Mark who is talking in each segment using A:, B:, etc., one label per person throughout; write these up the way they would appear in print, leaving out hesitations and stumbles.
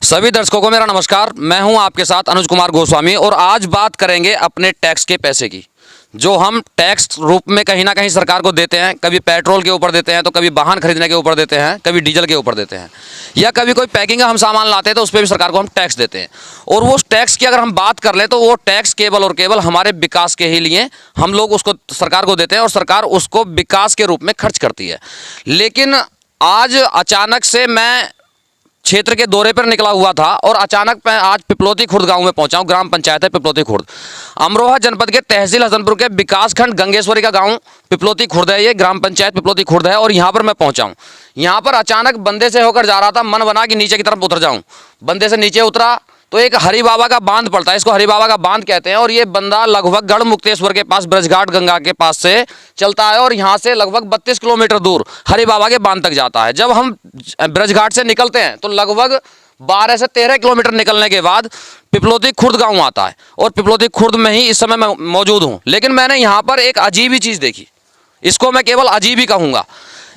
A: सभी दर्शकों को मेरा नमस्कार। मैं हूं आपके साथ अनुज कुमार गोस्वामी और आज बात करेंगे अपने टैक्स के पैसे की, जो हम टैक्स रूप में कहीं ना कहीं सरकार को देते हैं। कभी पेट्रोल के ऊपर देते हैं, तो कभी वाहन खरीदने के ऊपर देते हैं, कभी डीजल के ऊपर देते हैं, या कभी कोई पैकिंग का हम सामान लाते हैं तो उस पर भी सरकार को हम टैक्स देते हैं। और वो टैक्स की अगर हम बात कर लें तो वो टैक्स केवल और केवल हमारे विकास के ही लिए हम लोग उसको सरकार को देते हैं और सरकार उसको विकास के रूप में खर्च करती है। लेकिन आज अचानक से मैं क्षेत्र के दौरे पर निकला हुआ था और अचानक मैं आज पिपलोती खुर्द गांव में पहुंचा हूं। ग्राम पंचायत है पिपलोती खुर्द, अमरोहा जनपद के तहसील हसनपुर के विकासखंड गंगेश्वरी का गांव पिपलोती खुर्द है। ये ग्राम पंचायत पिपलोती खुर्द है और यहां पर मैं पहुंचा हूं। यहां पर अचानक बंदे से होकर जा रहा था, मन बना कि नीचे की तरफ उतर जाऊं। बंदे से नीचे उतरा तो एक हरि बाबा का बांध पड़ता है, इसको हरि बाबा का बांध कहते हैं। और ये बंदा लगभग गढ़ मुक्तेश्वर के पास ब्रजघाट गंगा के पास से चलता है और यहाँ से लगभग 32 किलोमीटर दूर हरि बाबा के बांध तक जाता है। जब हम ब्रजघाट से निकलते हैं तो लगभग 12 से 13 किलोमीटर निकलने के बाद पिपलोती खुर्द गाँव आता है और पिपलोती खुर्द में ही इस समय मैं मौजूद हूँ। लेकिन मैंने यहाँ पर एक अजीब ही चीज़ देखी, इसको मैं केवल अजीब ही कहूँगा।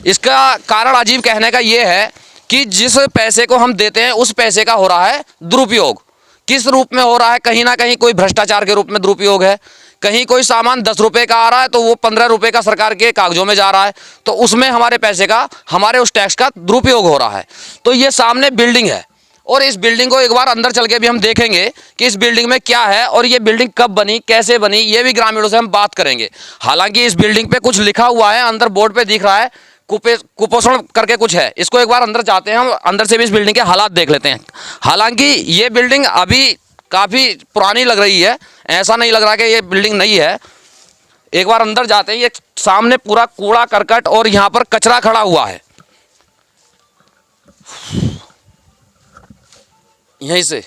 A: इसका कारण अजीब कहने का ये है कि जिस पैसे को हम देते हैं उस पैसे का हो रहा है दुरुपयोग। किस रूप में हो रहा है? कहीं ना कहीं कोई भ्रष्टाचार के रूप में दुरुपयोग है। कहीं कोई सामान 10 रुपये का आ रहा है तो वो 15 रुपये का सरकार के कागजों में जा रहा है, तो उसमें हमारे पैसे का, हमारे उस टैक्स का दुरुपयोग हो रहा है। तो ये सामने बिल्डिंग है और इस बिल्डिंग को एक बार अंदर चल के भी हम देखेंगे कि इस बिल्डिंग में क्या है और ये बिल्डिंग कब बनी, कैसे बनी, ये भी ग्रामीणों से हम बात करेंगे। हालांकि इस बिल्डिंग पे कुछ लिखा हुआ है, अंदर बोर्ड पे दिख रहा है कुपोषण करके कुछ है। इसको एक बार अंदर जाते हैं, हम अंदर से भी इस बिल्डिंग के हालात देख लेते हैं। हालांकि ये बिल्डिंग अभी काफ़ी पुरानी लग रही है, ऐसा नहीं लग रहा कि ये बिल्डिंग नई है। एक बार अंदर जाते हैं। ये सामने पूरा कूड़ा करकट और यहाँ पर कचरा खड़ा हुआ है। यहीं से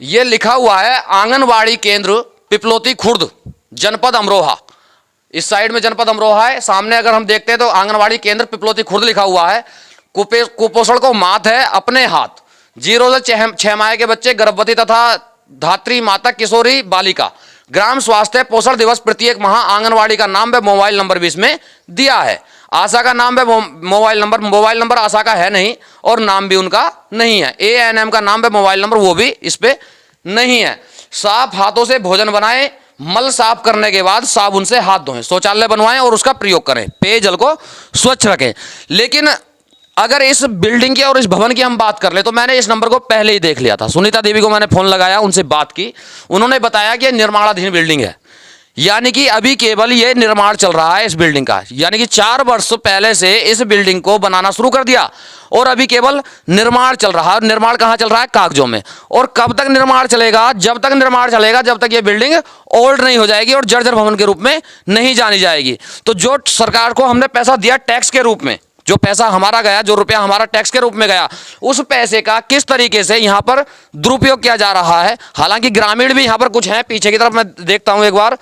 A: ये लिखा हुआ है आंगनवाड़ी केंद्र पिपलोती खुर्द, जनपद अमरोहा। इस साइड में जनपद अमरोहा है, सामने अगर हम देखते हैं तो आंगनवाड़ी केंद्र पिपलोती खुर्द लिखा हुआ है। कुपोषण को मात है अपने हाथ, 0 से 6 माह के बच्चे, गर्भवती तथा धात्री माता, किशोरी बालिका। ग्राम स्वास्थ्य पोषण दिवस प्रत्येक माह आंगनवाड़ी का नाम व मोबाइल नंबर भी इसमें दिया है। आशा का नाम व मोबाइल नंबर आशा का है नहीं और नाम भी उनका नहीं है। ANM का नाम व मोबाइल नंबर वो भी इस पे नहीं है। साफ हाथों से भोजन बनाएं, मल साफ करने के बाद साबुन से हाथ धोएं, शौचालय बनवाएं और उसका प्रयोग करें, पेयजल को स्वच्छ रखें। लेकिन अगर इस बिल्डिंग की और इस भवन की हम बात कर ले तो मैंने इस नंबर को पहले ही देख लिया था। सुनीता देवी को मैंने फोन लगाया, उनसे बात की, उन्होंने बताया कि निर्माणाधीन बिल्डिंग है, यानी कि अभी केवल ये निर्माण चल रहा है इस बिल्डिंग का। यानी कि 4 वर्ष पहले से इस बिल्डिंग को बनाना शुरू कर दिया और अभी केवल निर्माण चल रहा है। निर्माण कहाँ चल रहा है? कागजों में। और कब तक निर्माण चलेगा? जब तक निर्माण चलेगा जब तक ये बिल्डिंग ओल्ड नहीं हो जाएगी और जर्जर भवन के रूप में नहीं जानी जाएगी। तो जो सरकार को हमने पैसा दिया टैक्स के रूप में, जो पैसा हमारा गया, जो रुपया हमारा टैक्स के रूप में गया, उस पैसे का किस तरीके से यहाँ पर दुरुपयोग किया जा रहा है। हालांकि ग्रामीण भी यहाँ पर कुछ हैं। पीछे की तरफ मैं देखता हूँ, एक बार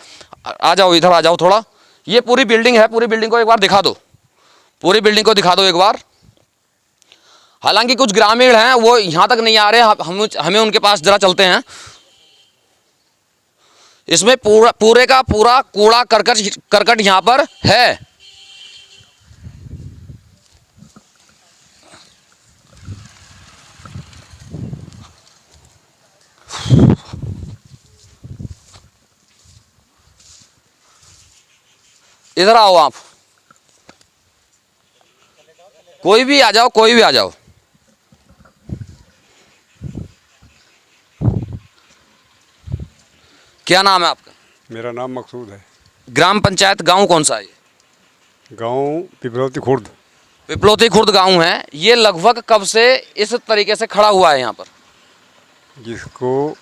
A: आ जाओ, इधर आ जाओ थोड़ा। ये पूरी बिल्डिंग है, पूरी बिल्डिंग को एक बार दिखा दो, पूरी बिल्डिंग को दिखा दो एक बार। हालांकि कुछ ग्रामीण हैं वो यहाँ तक नहीं आ रहे, हमें उनके पास जरा चलते हैं। इसमें पूरे का पूरा कूड़ा करकट यहाँ पर है। इधर आओ आप, कोई भी आ जाओ, कोई भी आ जाओ। क्या नाम है आपका?
B: मेरा नाम मकसूद है।
A: ग्राम पंचायत गांव कौन सा है?
B: गांव पिपलोती खुर्द।
A: पिपलोती खुर्द गांव है। ये लगभग कब से इस तरीके से खड़ा हुआ है यहाँ पर?
B: जिसको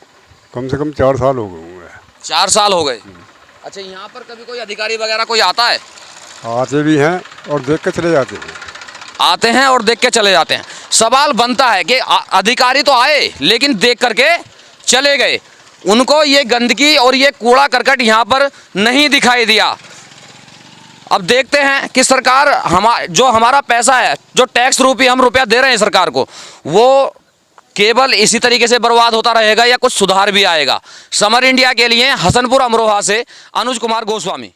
B: कम से कम 4 साल हो गए हुए हैं।
A: 4 साल हो गए। अच्छा, यहाँ पर कभी कोई अधिकारी वगैरह कोई आता है?
B: आते भी हैं और देख के चले जाते हैं।
A: आते हैं और देख के चले जाते हैं। सवाल बनता है कि अधिकारी तो आए लेकिन देख करके चले गए, उनको ये गंदगी और ये कूड़ा करकट यहाँ पर नहीं दिखाई दिया। अब देखते हैं कि सरकार जो हमारा पैसा है, जो टैक्स रूपी हम रुपया दे रहे हैं सरकार को, वो केवल इसी तरीके से बर्बाद होता रहेगा या कुछ सुधार भी आएगा। समर इंडिया के लिए हसनपुर अमरोहा से अनुज कुमार गोस्वामी।